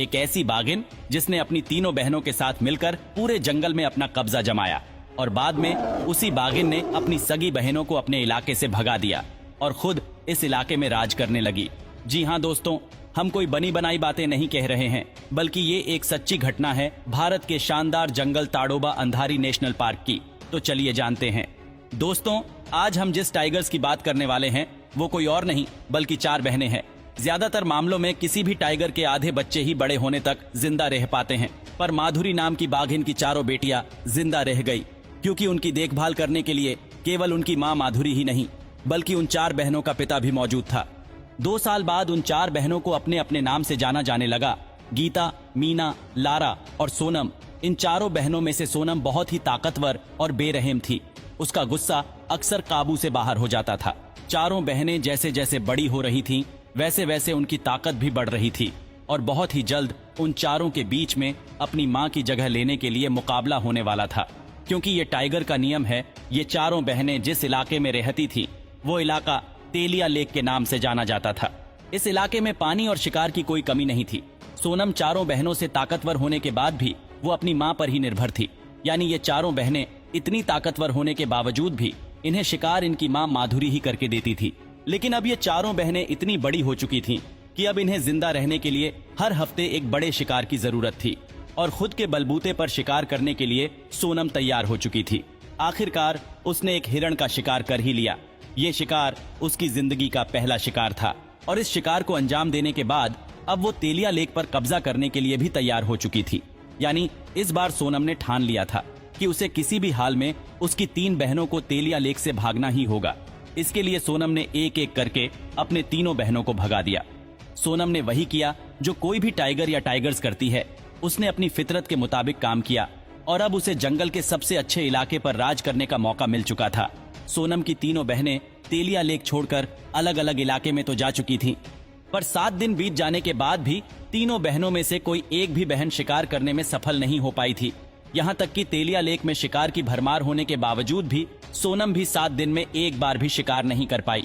एक ऐसी बाघिन जिसने अपनी तीनों बहनों के साथ मिलकर पूरे जंगल में अपना कब्जा जमाया और बाद में उसी बाघिन ने अपनी सगी बहनों को अपने इलाके से भगा दिया और खुद इस इलाके में राज करने लगी। जी हाँ दोस्तों, हम कोई बनी बनाई बातें नहीं कह रहे हैं, बल्कि ये एक सच्ची घटना है भारत के शानदार जंगल ताडोबा अंधारी नेशनल पार्क की। तो चलिए जानते हैं। दोस्तों, आज हम जिस टाइगर्स की बात करने वाले हैं वो कोई और नहीं बल्कि 4 बहनें हैं। ज्यादातर मामलों में किसी भी टाइगर के आधे बच्चे ही बड़े होने तक जिंदा रह पाते हैं, पर माधुरी नाम की बाघिन की 4 बेटियां जिंदा रह गई, क्योंकि उनकी देखभाल करने के लिए केवल उनकी मां माधुरी ही नहीं बल्कि उन 4 बहनों का पिता भी मौजूद था। 2 साल बाद उन 4 बहनों को अपने अपने नाम से जाना जाने लगा। गीता, मीना, लारा और सोनम। इन चारों बहनों में से सोनम बहुत ही ताकतवर और बेरहम थी। उसका गुस्सा अक्सर काबू से बाहर हो जाता था। चारों बहनें जैसे जैसे बड़ी हो रही थीं, वैसे वैसे उनकी ताकत भी बढ़ रही थी और बहुत ही जल्द उन चारों के बीच में अपनी मां की जगह लेने के लिए मुकाबला होने वाला था। क्योंकि ये टाइगर का नियम है, ये चारों बहनें जिस इलाके में रहती थी वो इलाका तेलिया लेक के नाम से जाना जाता था। इस इलाके में पानी और शिकार की कोई कमी नहीं थी। सोनम चारों बहनों से ताकतवर होने के बाद भी वो अपनी मां पर ही निर्भर थी। यानी ये चारों बहनें इतनी ताकतवर होने के बावजूद भी इन्हें शिकार इनकी मां माधुरी ही करके देती थी। लेकिन अब ये चारों बहनें इतनी बड़ी हो चुकी थीं कि अब इन्हें जिंदा रहने के लिए हर हफ्ते एक बड़े शिकार की जरूरत थी और खुद के बलबूते पर शिकार करने के लिए सोनम तैयार हो चुकी थी। आखिरकार उसने एक हिरण का शिकार कर ही लिया। ये शिकार उसकी जिंदगी का पहला शिकार था और इस शिकार को अंजाम देने के बाद अब वो तेलिया लेक पर कब्जा करने के लिए भी तैयार हो चुकी थी। यानी इस बार सोनम ने ठान लिया था कि उसे किसी भी हाल में उसकी 3 बहनों को तेलिया लेक से भागना ही होगा। इसके लिए सोनम ने एक एक करके अपने तीनों बहनों को भगा दिया। सोनम ने वही किया जो कोई भी टाइगर या टाइगर्स करती है। उसने अपनी फितरत के मुताबिक काम किया और अब उसे जंगल के सबसे अच्छे इलाके पर राज करने का मौका मिल चुका था। सोनम की तीनों बहनें तेलिया लेक छोड़कर अलग अलग इलाके में तो जा चुकी थीं, पर 7 दिन बीत जाने के बाद भी तीनों बहनों में से कोई एक भी बहन शिकार करने में सफल नहीं हो पाई थी। यहाँ तक कि तेलिया लेक में शिकार की भरमार होने के बावजूद भी सोनम भी 7 दिन में एक बार भी शिकार नहीं कर पाई।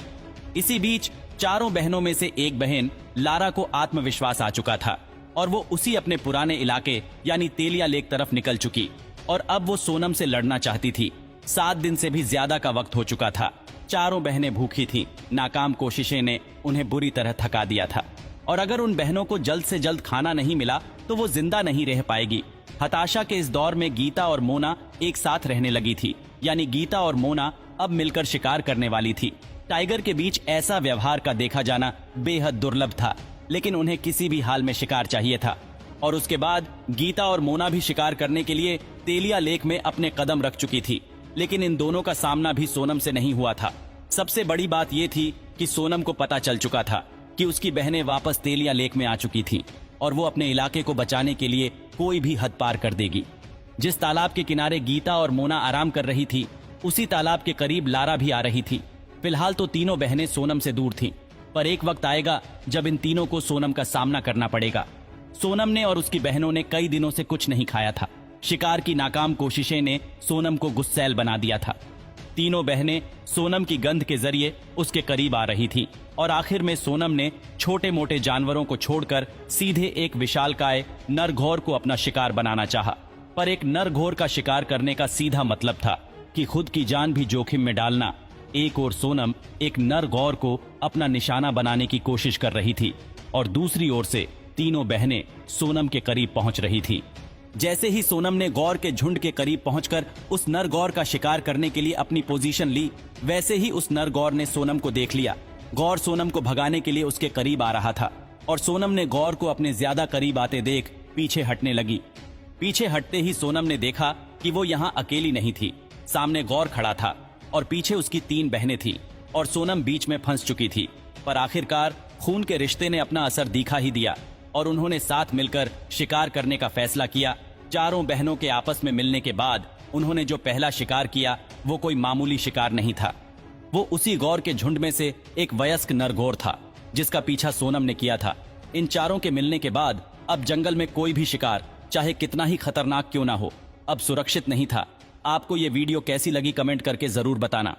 इसी बीच चारों बहनों में से एक बहन लारा को आत्मविश्वास आ चुका था और वो उसी अपने पुराने इलाके यानी तेलिया लेक तरफ निकल चुकी और अब वो सोनम से लड़ना चाहती थी। 7 दिन से भी ज्यादा का वक्त हो चुका था। चारों बहनें भूखी थीं। नाकाम कोशिशें ने उन्हें बुरी तरह थका दिया था और अगर उन बहनों को जल्द से जल्द खाना नहीं मिला तो वो जिंदा नहीं रह पाएगी। हताशा के इस दौर में गीता और मोना एक साथ रहने लगी थी। यानी गीता और मोना अब मिलकर शिकार करने वाली थी। टाइगर के बीच ऐसा व्यवहार का देखा जाना बेहद दुर्लभ था, लेकिन उन्हें किसी भी हाल में शिकार चाहिए था और उसके बाद गीता और मोना भी शिकार करने के लिए तेलिया लेक में अपने कदम रख चुकी थी। लेकिन इन दोनों का सामना भी सोनम से नहीं हुआ था। सबसे बड़ी बात यह थी कि सोनम को पता चल चुका था कि उसकी बहनें वापस तेलिया लेक में आ चुकी थीं और वो अपने इलाके को बचाने के लिए कोई भी हद पार कर देगी। जिस तालाब के किनारे गीता और मोना आराम कर रही थी, उसी तालाब के करीब लारा भी आ रही थी। फिलहाल तो तीनों बहनें सोनम से दूर थीं, पर एक वक्त आएगा जब इन तीनों को सोनम का सामना करना पड़ेगा। सोनम ने और उसकी बहनों ने कई दिनों से कुछ नहीं खाया था। शिकार की नाकाम कोशिशें ने सोनम को गुस्सैल बना दिया था। तीनों बहनें सोनम की गंध के जरिए उसके करीब आ रही थी और आखिर में सोनम ने छोटे मोटे जानवरों को छोड़कर सीधे एक विशालकाय नरघोर को अपना शिकार बनाना चाहा। पर एक नरघोर का शिकार करने का सीधा मतलब था कि खुद की जान भी जोखिम में डालना। एक ओर सोनम एक नरघोर को अपना निशाना बनाने की कोशिश कर रही थी और दूसरी ओर से तीनों बहनें सोनम के करीब पहुंच रही थी। जैसे ही सोनम ने गौर के झुंड के करीब पहुंचकर उस नरगौर का शिकार करने के लिए अपनी पोजीशन ली, वैसे ही उस नरगौर ने सोनम को देख लिया। गौर सोनम को भगाने के लिए उसके करीब आ रहा था और सोनम ने गौर को अपने ज्यादा करीब आते देख पीछे हटने लगी। पीछे हटते ही सोनम ने देखा कि वो यहाँ अकेली नहीं थी। सामने गौर खड़ा था और पीछे उसकी 3 बहनें थीं और सोनम बीच में फंस चुकी थी। पर आखिरकार खून के रिश्ते ने अपना असर दिखा ही दिया और उन्होंने साथ मिलकर शिकार करने का फैसला किया। चारों बहनों के आपस में मिलने के बाद उन्होंने जो पहला शिकार किया वो कोई मामूली शिकार नहीं था। वो उसी गौर के झुंड में से एक वयस्क नरघोर था जिसका पीछा सोनम ने किया था। इन चारों के मिलने के बाद अब जंगल में कोई भी शिकार, चाहे कितना ही खतरनाक क्यों ना हो, अब सुरक्षित नहीं था। आपको ये वीडियो कैसी लगी कमेंट करके जरूर बताना।